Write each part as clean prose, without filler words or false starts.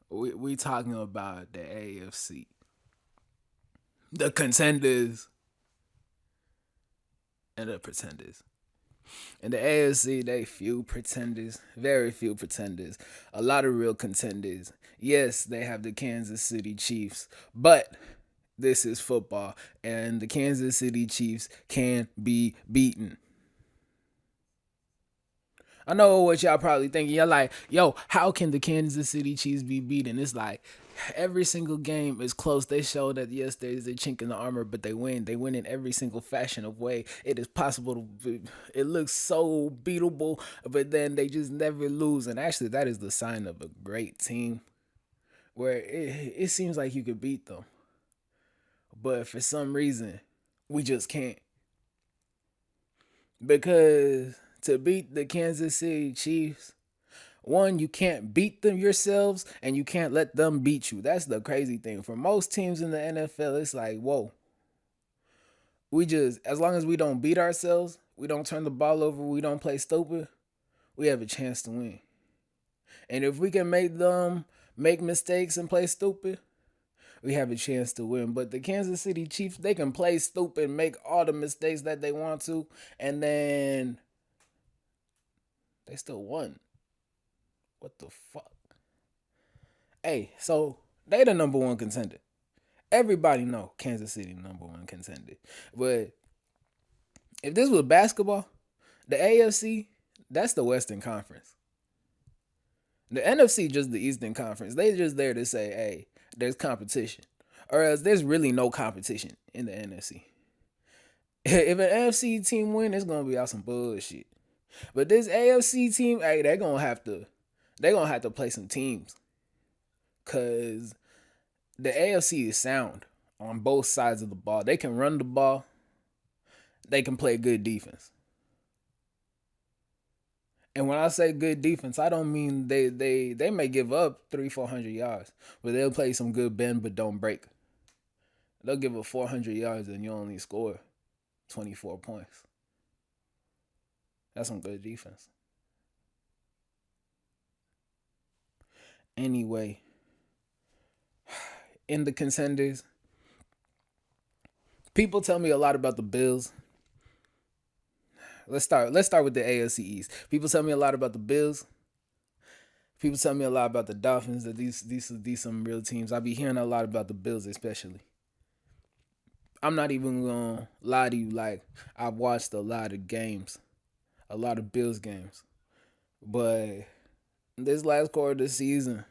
We talking about the AFC, the contenders and the pretenders. In the AFC, they few pretenders, very few pretenders, a lot of real contenders. Yes, they have the Kansas City Chiefs, but this is football, and the Kansas City Chiefs can be beaten. I know what y'all probably thinking. You're like, yo, how can the Kansas City Chiefs be beaten? It's like every single game is close. They show that yes, there's a chink in the armor, but they win. They win in every single fashion of way. It is possible to. It looks so beatable, but then they just never lose. And actually, that is the sign of a great team, where it seems like you could beat them, but for some reason, we just can't. Because to beat the Kansas City Chiefs, one, you can't beat them yourselves and you can't let them beat you. That's the crazy thing. For most teams in the NFL, it's like, whoa, we just, as long as we don't beat ourselves, we don't turn the ball over, we don't play stupid, we have a chance to win. And if we can make them make mistakes and play stupid, we have a chance to win. But the Kansas City Chiefs, they can play stupid, make all the mistakes that they want to, and then they still won. What the fuck? Hey, so they the number one contender. Everybody know Kansas City number one contender. But if this was basketball, the AFC, that's the Western Conference. The NFC just the Eastern Conference. They just there to say, hey, there's competition. Or else there's really no competition in the NFC. If an NFC team win, it's gonna be out some bullshit. But this AFC team, hey, they're gonna have to play some teams. Cause the AFC is sound on both sides of the ball. They can run the ball. They can play good defense. And when I say good defense, I don't mean they may give up 300-400 yards, but they'll play some good bend but don't break. They'll give up 400 yards and you only score 24 points. That's some good defense. Anyway, in the contenders, people tell me a lot about the Bills. Let's start with the AFC East. People tell me a lot about the Bills. People tell me a lot about the Dolphins. That these some real teams. I be hearing a lot about the Bills, especially. I'm not even gonna lie to you. Like I've watched a lot of games, a lot of Bills games, but this last quarter of the season,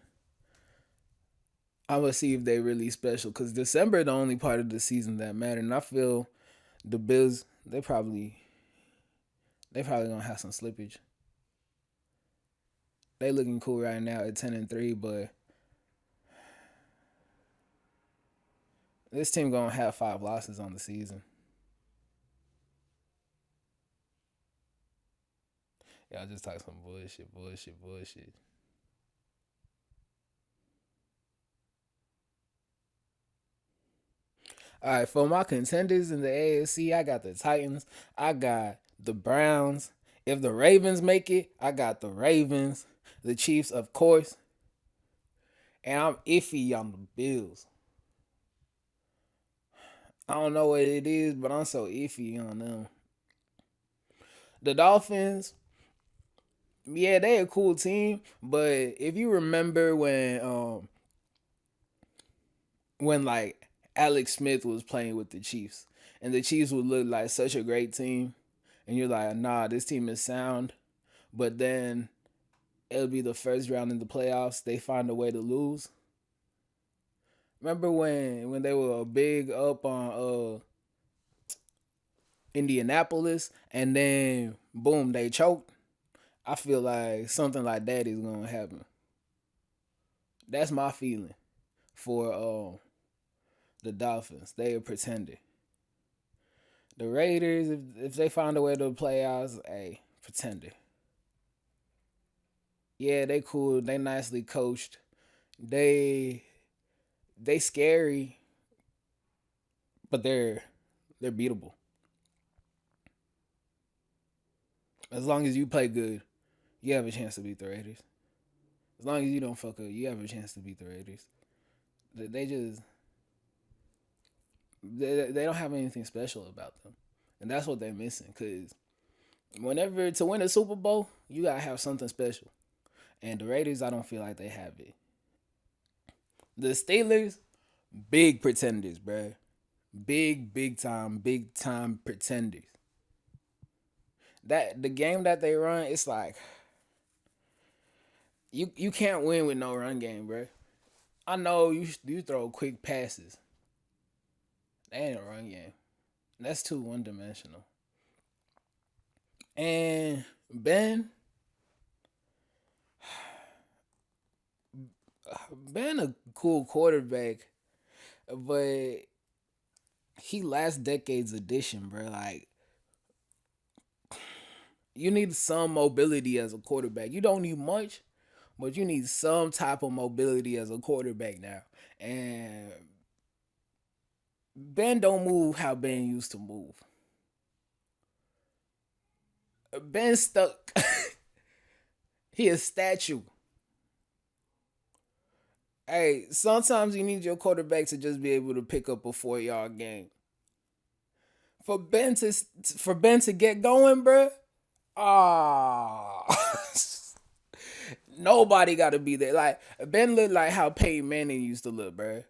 I'm gonna see if they really special. Cause December the only part of the season that matter, and I feel the Bills they probably gonna have some slippage. They looking cool right now at 10-3, but this team gonna have 5 losses on the season. Y'all just talk some bullshit, bullshit, bullshit. All right, for my contenders in the AFC, I got the Titans. I got the Browns. If the Ravens make it, I got the Ravens. The Chiefs, of course. And I'm iffy on the Bills. I don't know what it is, but I'm so iffy on them. The Dolphins, yeah, they a cool team, but if you remember when like Alex Smith was playing with the Chiefs, and the Chiefs would look like such a great team, and you're like, nah, this team is sound, but then it'll be the first round in the playoffs, they find a way to lose. Remember when they were big up on Indianapolis, and then boom, they choked. I feel like something like that is gonna happen. That's my feeling for the Dolphins. They a pretender. The Raiders, if they find a way to the playoffs, hey, pretender. Yeah, they cool. They nicely coached. They they scary, but they're beatable. As long as you play good, you have a chance to beat the Raiders. As long as you don't fuck up, you have a chance to beat the Raiders. They just they don't have anything special about them, and that's what they're missing. Cause whenever to win a Super Bowl, you gotta have something special, and the Raiders, I don't feel like they have it. The Steelers, big pretenders, bruh. Big time pretenders. That the game that they run, it's like you can't win with no run game, bro. I know you throw quick passes. That ain't a run game. That's too one dimensional. And Ben a cool quarterback, but he last decade's edition, bro. Like you need some mobility as a quarterback. You don't need much, but you need some type of mobility as a quarterback now. And Ben don't move how Ben used to move. Ben stuck. He a statue. Hey, sometimes you need your quarterback to just be able to pick up a 4 yard game. For Ben to get going, bruh. Ah, nobody got to be there. Like Ben looked like how Peyton Manning used to look, bruh.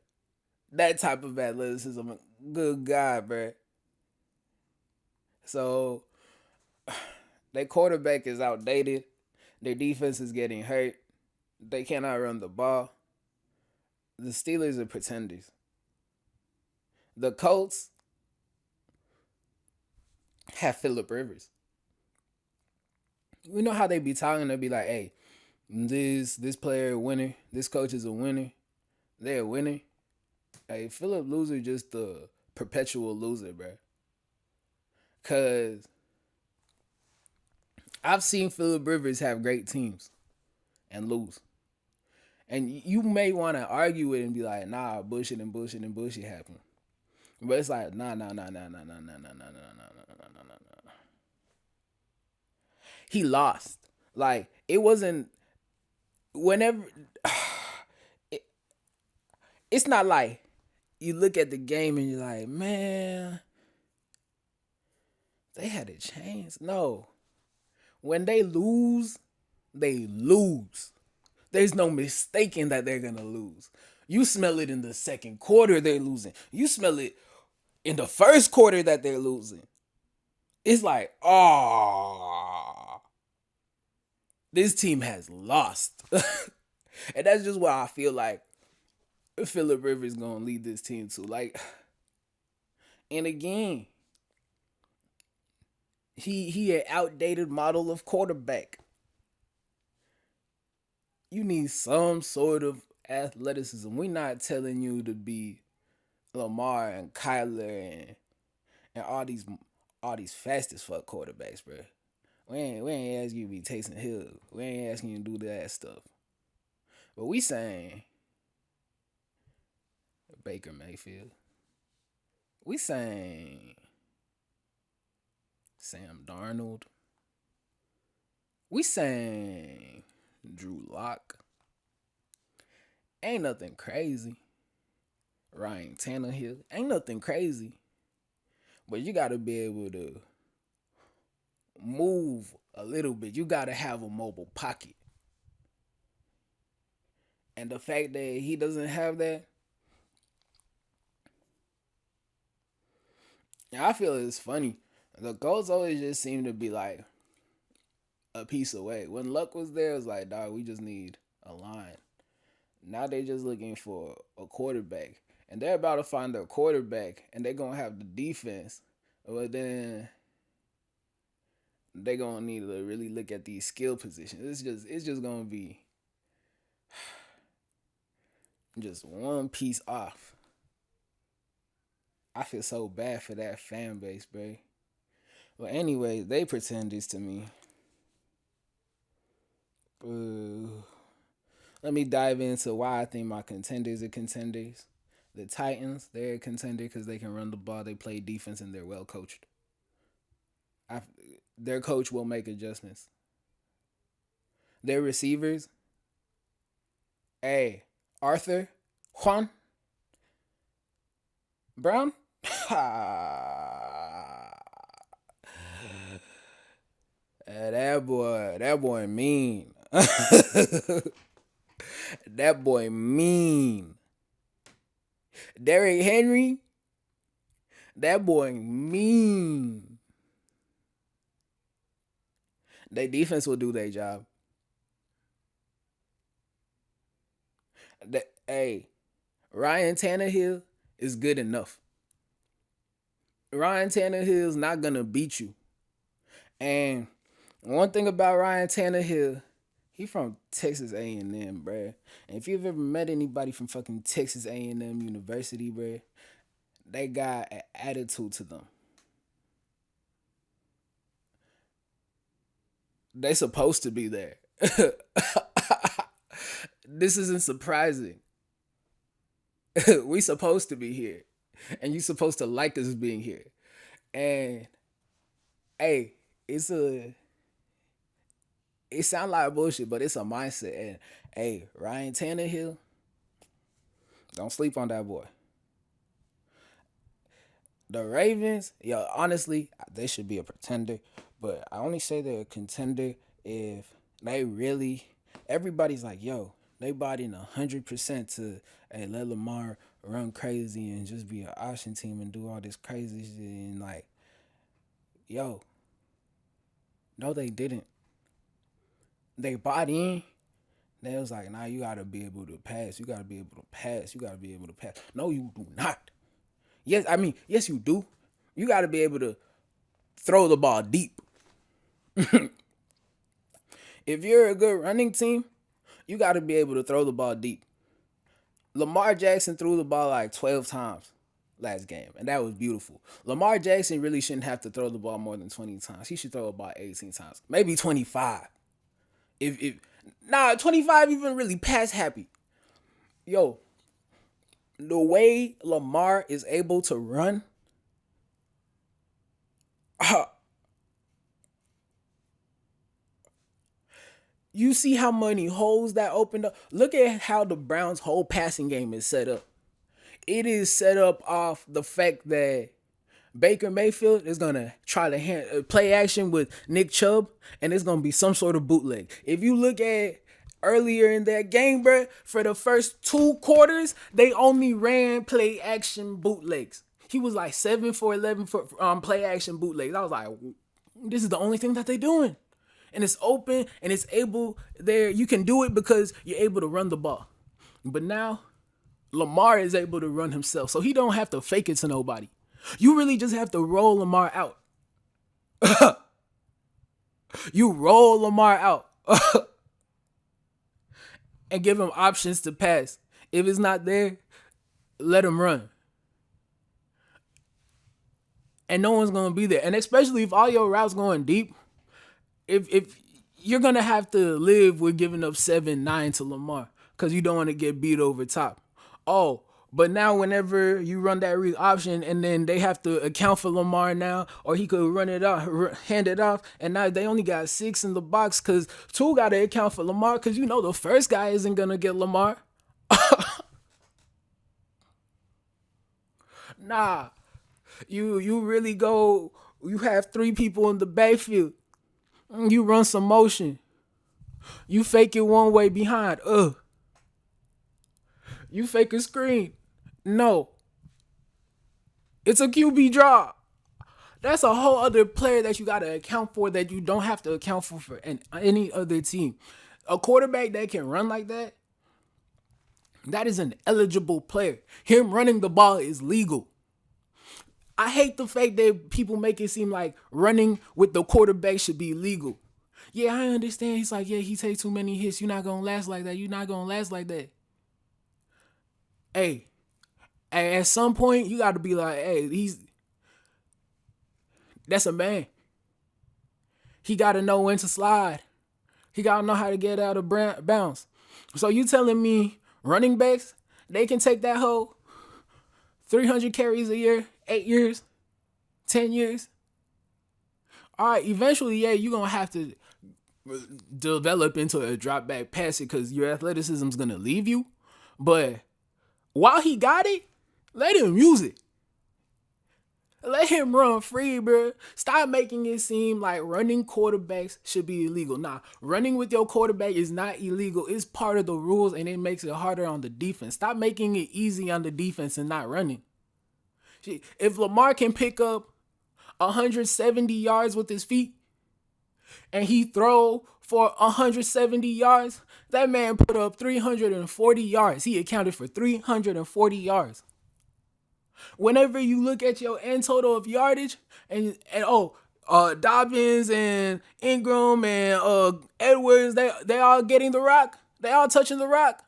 That type of athleticism. Good God, bruh. So their quarterback is outdated. Their defense is getting hurt. They cannot run the ball. The Steelers are pretenders. The Colts have Phillip Rivers. We know how they be talking. They be like, "Hey, this player a winner. This coach is a winner. They're a winner." Hey, Phillip loser just a perpetual loser, bro. Cause I've seen Phillip Rivers have great teams and lose. And you may want to argue it and be like, nah, bullshit and bullshit and bullshit happened. But it's like, nah. He lost. Like, it wasn't, whenever, it, it's not like you look at the game and you're like, man, they had a chance. No. When they lose, they lose. There's no mistaking that they're gonna lose. You smell it in the second quarter they're losing. You smell it in the first quarter that they're losing. It's like, oh, this team has lost. And that's just why I feel like Phillip Rivers gonna lead this team to. Like, and again, he an outdated model of quarterback. You need some sort of athleticism. We're not telling you to be Lamar and Kyler and all these fast as fuck quarterbacks, bro. We ain't asking you to be Taysom Hill. We ain't asking you to do that stuff. But we saying Baker Mayfield. We saying Sam Darnold. We saying Drew Lock. Ain't nothing crazy. Ryan Tannehill. Ain't nothing crazy. But you gotta be able to move a little bit. You gotta have a mobile pocket. And the fact that he doesn't have that, I feel it's funny. The Colts always just seem to be like a piece away. When Luck was there, it was like, dog, we just need a line. Now they just looking for a quarterback. And they're about to find their quarterback and they're gonna have the defense. But then they're gonna need to really look at these skill positions. It's just gonna be just one piece off. I feel so bad for that fan base, bro. But anyway, they pretend this to me. Let me dive into why I think my contenders are contenders. The Titans, they're a contender because they can run the ball, they play defense, and they're well coached. I, their coach will make adjustments. Their receivers, Hey, Arthur Juan Brown. That boy mean. That boy mean. Derrick Henry, that boy mean. Their defense will do their job. Hey, Ryan Tannehill is good enough. Ryan Tannehill's not gonna beat you. And one thing about Ryan Tannehill, he from Texas A&M, bruh. And if you've ever met anybody from fucking Texas A&M University, bruh, they got an attitude to them. They supposed to be there. This isn't surprising. We supposed to be here. And you supposed to like us being here. And hey, it's a it sound like bullshit, but it's a mindset. And hey, Ryan Tannehill, don't sleep on that boy. The Ravens, yo, honestly, they should be a pretender. But I only say they're a contender if they really. Everybody's like, yo, they bought in 100% to hey, let Lamar run crazy and just be an option team and do all this crazy shit. And like, yo, no, they didn't. They bought in. They was like, nah, you gotta be able to pass. You gotta be able to pass. You gotta be able to pass. No, you do not. Yes, I mean, yes, you do. You gotta be able to throw the ball deep. If you're a good running team, you gotta be able to throw the ball deep. Lamar Jackson threw the ball like 12 times last game, and that was beautiful. Lamar Jackson really shouldn't have to throw the ball more than 20 times. He should throw about 18 times, maybe 25. If 25 even really pass happy. Yo, the way Lamar is able to run, you see how many holes that opened up. Look at how the Browns' whole passing game is set up. It is set up off the fact that Baker Mayfield is gonna try to play action with Nick Chubb, and it's gonna be some sort of bootleg. If you look at earlier in that game, bro, for the first 2 quarters, they only ran play action bootlegs. He was like 7 for 11 for play action bootlegs. I was like, this is the only thing that they doing, and it's open and it's able there. You can do it because you're able to run the ball, but now Lamar is able to run himself, so he don't have to fake it to nobody. You really just have to roll Lamar out. You roll Lamar out and give him options to pass. If it's not there, let him run. And no one's gonna be there. And especially if all your routes going deep, if you're gonna have to live with giving up 7-9 to Lamar because you don't want to get beat over top. Oh, but now whenever you run that read option and then they have to account for Lamar now, or he could run it off, hand it off, and now they only got 6 in the box because 2 got to account for Lamar because you know the first guy isn't gonna get Lamar. Nah, you really go. You have 3 people in the backfield. You run some motion. You fake it one way behind. You fake a screen. No. It's a QB draw. That's a whole other player that you got to account for that you don't have to account for any other team. A quarterback that can run like that, that is an eligible player. Him running the ball is legal. I hate the fact that people make it seem like running with the quarterback should be legal. Yeah, I understand. He's like, yeah, he takes too many hits. You're not going to last like that. You're not going to last like that. Hey, at some point, you got to be like, hey, that's a man. He got to know when to slide. He got to know how to get out of bounds. So you telling me running backs, they can take that whole 300 carries a year, 8 years, 10 years? All right, eventually, yeah, you're going to have to develop into a drop back passer because your athleticism is gonna leave you. But while he got it, let him use it. Let him run free, bro. Stop making it seem like running quarterbacks should be illegal. Nah, running with your quarterback is not illegal. It's part of the rules and it makes it harder on the defense. Stop making it easy on the defense and not running. If Lamar can pick up 170 yards with his feet and he throw for 170 yards, that man put up 340 yards. He accounted for 340 yards. Whenever you look at your end total of yardage Dobbins and Ingram and Edwards, they all getting the rock. They all touching the rock.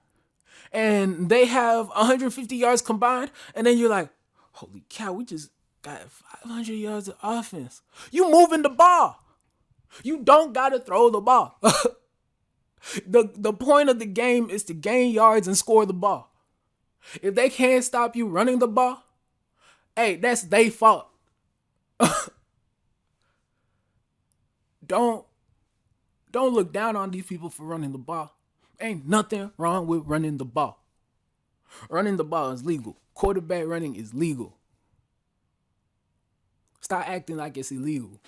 And they have 150 yards combined. And then you're like, holy cow, we just got 500 yards of offense. You moving the ball. You don't got to throw the ball. The point of the game is to gain yards and score the ball. If they can't stop you running the ball, hey, that's their fault. Don't look down on these people for running the ball. Ain't nothing wrong with running the ball. Running the ball is legal. Quarterback running is legal. Stop acting like it's illegal.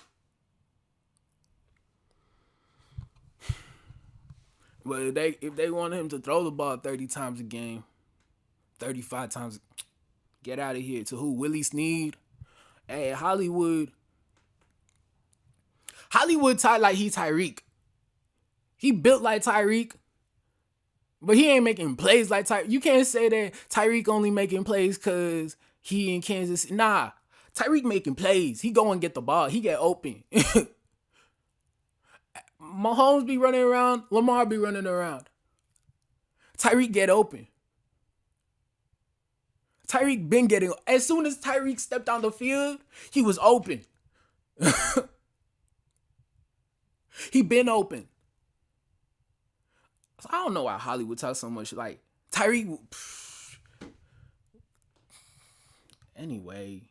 But if they want him to throw the ball 30 times a game, 35 times, get out of here. To who? Willie Snead? Hey, Hollywood tied like he Tyreek. He built like Tyreek, but he ain't making plays like Tyreek. You can't say that Tyreek only making plays because he in Kansas. Nah, Tyreek making plays. He go and get the ball. He get open. Mahomes be running around. Lamar be running around. Tyreek get open. Tyreek been getting. As soon as Tyreek stepped on the field, he was open. He been open. So I don't know why Hollywood talks so much like Tyreek. Anyway.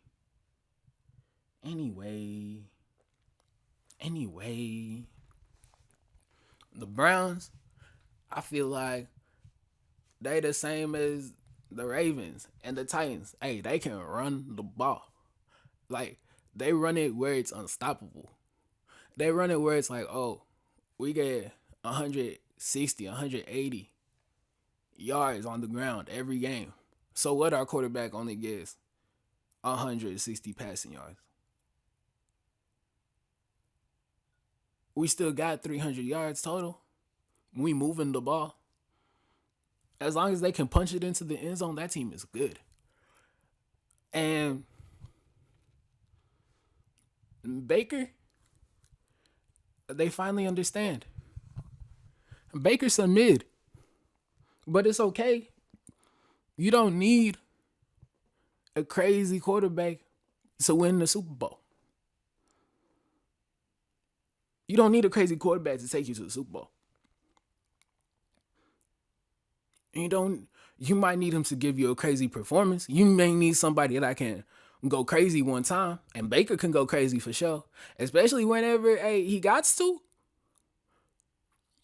The Browns, I feel like they the same as the Ravens and the Titans. Hey, they can run the ball. Like, they run it where it's unstoppable. They run it where it's like, oh, we get 160, 180 yards on the ground every game. So what, our quarterback only gets 160 passing yards? We still got 300 yards total. We moving the ball. As long as they can punch it into the end zone, that team is good. And Baker, they finally understand. Baker's a mid, but it's okay. You don't need a crazy quarterback to win the Super Bowl. You don't need a crazy quarterback to take you to the Super Bowl. You might need him to give you a crazy performance. You may need somebody that can go crazy one time, and Baker can go crazy for sure, especially whenever he got to.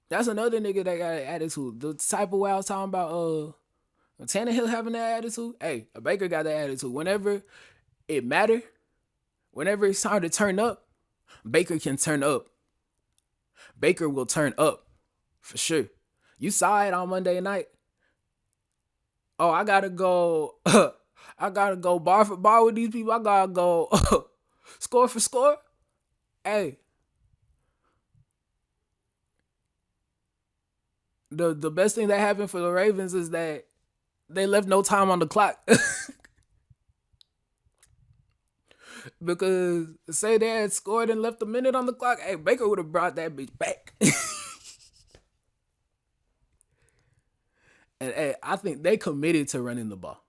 That's another nigga that got an attitude. The type of way I was talking about Tannehill having that attitude. Hey, Baker got that attitude. Whenever it matter, whenever it's time to turn up, Baker can turn up. Baker will turn up for sure. You saw it on Monday night. Oh, I gotta go. I gotta go bar for bar with these people. I gotta go score for score. Hey, the best thing that happened for the Ravens is that they left no time on the clock. Because say they had scored and left a minute on the clock, hey, Baker would have brought that bitch back. And hey, I think they committed to running the ball.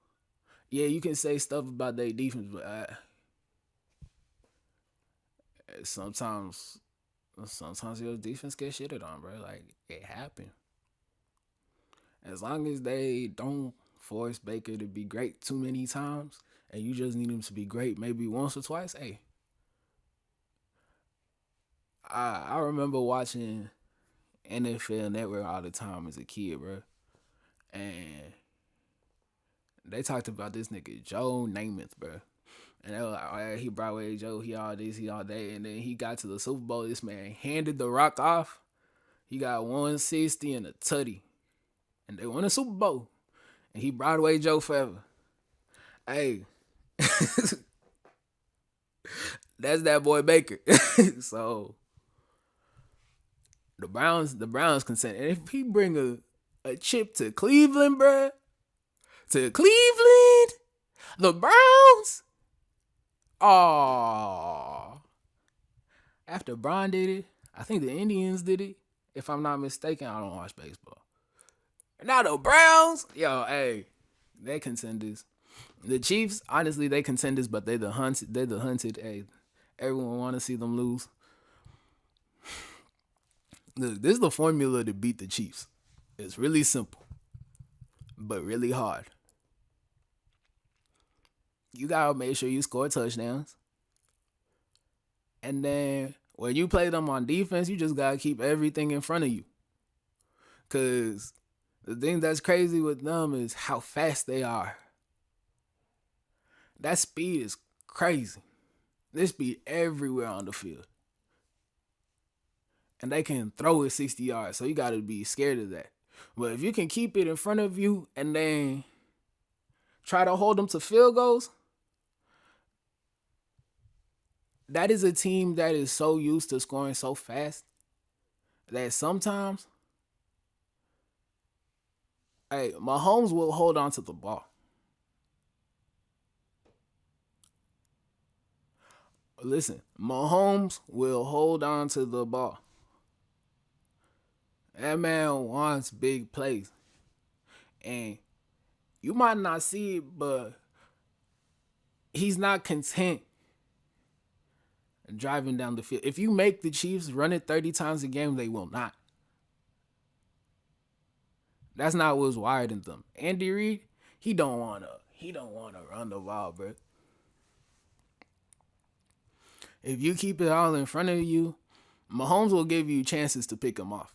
Yeah, you can say stuff about their defense, but sometimes your defense gets shitted on, bro. Like, it happened. As long as they don't force Baker to be great too many times, and you just need him to be great maybe once or twice, hey. I remember watching NFL Network all the time as a kid, bro. And they talked about this nigga Joe Namath, bro. And they were like, oh, yeah, he Broadway Joe, he all this, he all that. And then he got to the Super Bowl. This man handed the rock off. He got 160 and a tutty. And they won a Super Bowl. And he Broadway Joe forever. Hey, that's that boy Baker. So the Browns consent. And if he bring a chip to Cleveland, bruh, to Cleveland, the Browns, oh, after Bron did it, I think the Indians did it. If I'm not mistaken, I don't watch baseball. Now the Browns, yo, hey, they contenders. The Chiefs, honestly, they contenders, but they the hunted. They the hunted. Hey, everyone want to see them lose. Look, this is the formula to beat the Chiefs. It's really simple, but really hard. You gotta make sure you score touchdowns, and then when you play them on defense, you just gotta keep everything in front of you. Cause the thing that's crazy with them is how fast they are. That speed is crazy. They speed everywhere on the field. And they can throw it 60 yards, so you got to be scared of that. But if you can keep it in front of you and then try to hold them to field goals, that is a team that is so used to scoring so fast that sometimes, hey, Mahomes will hold on to the ball. Listen, Mahomes will hold on to the ball. That man wants big plays. And you might not see it, but he's not content driving down the field. If you make the Chiefs run it 30 times a game, they will not. That's not what's wired in them. Andy Reid, he don't wanna run the ball, bro. If you keep it all in front of you, Mahomes will give you chances to pick him off.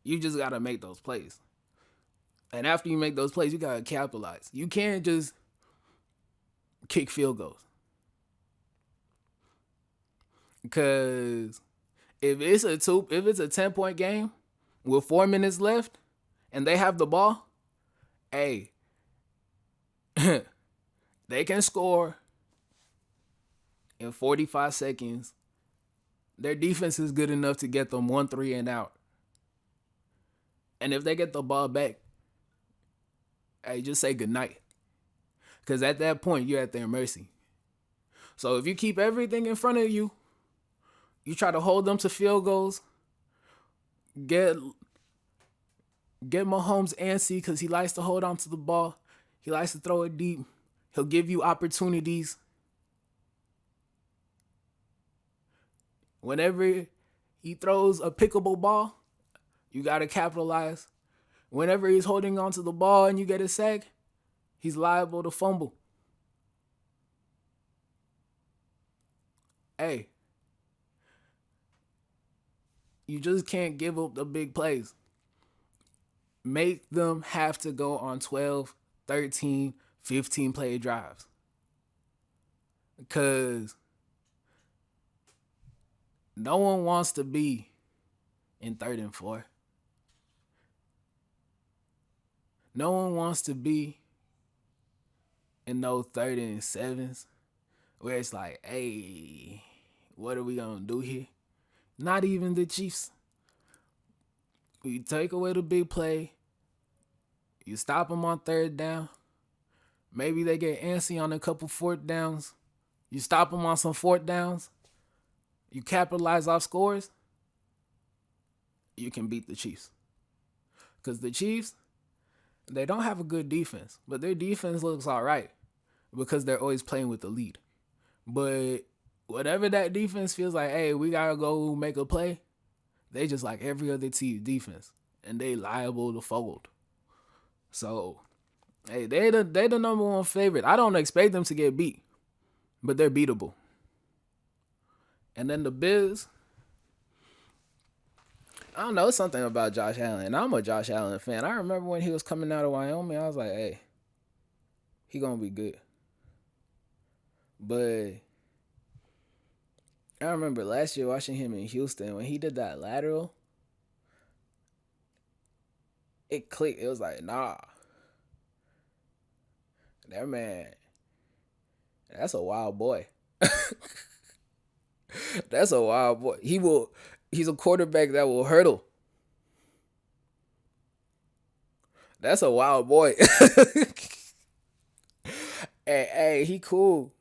You just gotta make those plays. And after you make those plays, you gotta capitalize. You can't just kick field goals. Because if it's a 10-point game with 4 minutes left and they have the ball, hey, they can score in 45 seconds. Their defense is good enough to get them 1-3 and out. And if they get the ball back, hey, just say goodnight. Because at that point, you're at their mercy. So if you keep everything in front of you, you try to hold them to field goals, get Mahomes antsy because he likes to hold on to the ball. He likes to throw it deep. He'll give you opportunities. Whenever he throws a pickable ball, you got to capitalize. Whenever he's holding on to the ball and you get a sack, he's liable to fumble. Hey, you just can't give up the big plays. Make them have to go on 12, 13, 15 play drives. Because no one wants to be in 3rd and 4. No one wants to be in those 3rd and 7s where it's like, hey, what are we going to do here? Not even the Chiefs. You take away the big play. You stop them on 3rd down. Maybe they get antsy on a couple 4th downs. You stop them on some 4th downs. You capitalize off scores. You can beat the Chiefs. Because the Chiefs, they don't have a good defense. But their defense looks all right. Because they're always playing with the lead. But whatever that defense feels like, hey, we got to go make a play, they just like every other team defense. And they liable to fold. So, hey, they the number one favorite. I don't expect them to get beat. But they're beatable. And then the Bills, I don't know, something about Josh Allen. I'm a Josh Allen fan. I remember when he was coming out of Wyoming, I was like, hey, he gonna be good. But I remember last year watching him in Houston when he did that lateral. It clicked. It was like, nah, that man, that's a wild boy. That's a wild boy. He will. He's a quarterback that will hurdle. That's a wild boy. Hey, he cool.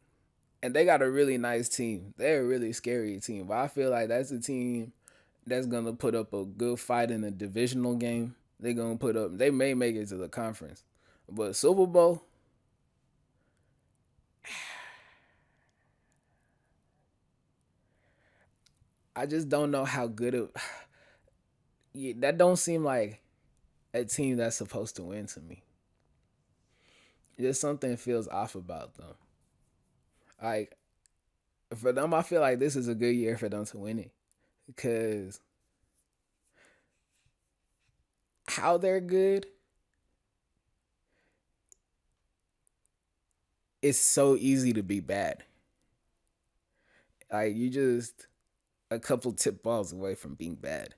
And they got a really nice team. They're a really scary team. But I feel like that's a team that's gonna put up a good fight in a divisional game. They're gonna put up. They may make it to the conference, but Super Bowl. I just don't know how good it. Yeah, that don't seem like a team that's supposed to win to me. Just something feels off about them. Like for them, I feel like this is a good year for them to win it because how they're good is so easy to be bad. Like you just a couple tip balls away from being bad.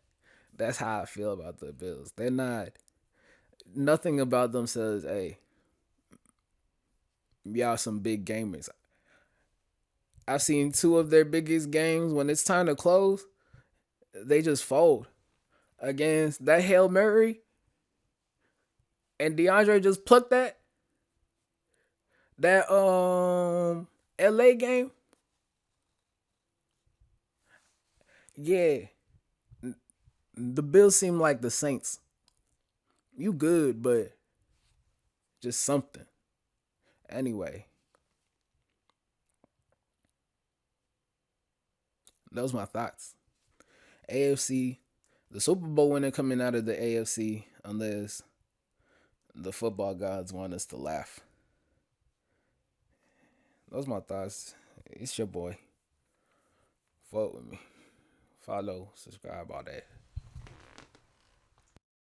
That's how I feel about the Bills. They're not nothing about them says, "Hey, y'all some big gamers." I've seen two of their biggest games when it's time to close, they just fold against that Hail Mary and DeAndre just plucked that LA game. Yeah, the Bills seem like the Saints. You good, but just something. Anyway, those my thoughts. AFC, the Super Bowl winner coming out of the AFC, unless the football gods want us to laugh. Those my thoughts. It's your boy. Vote with me. Follow, subscribe, all that.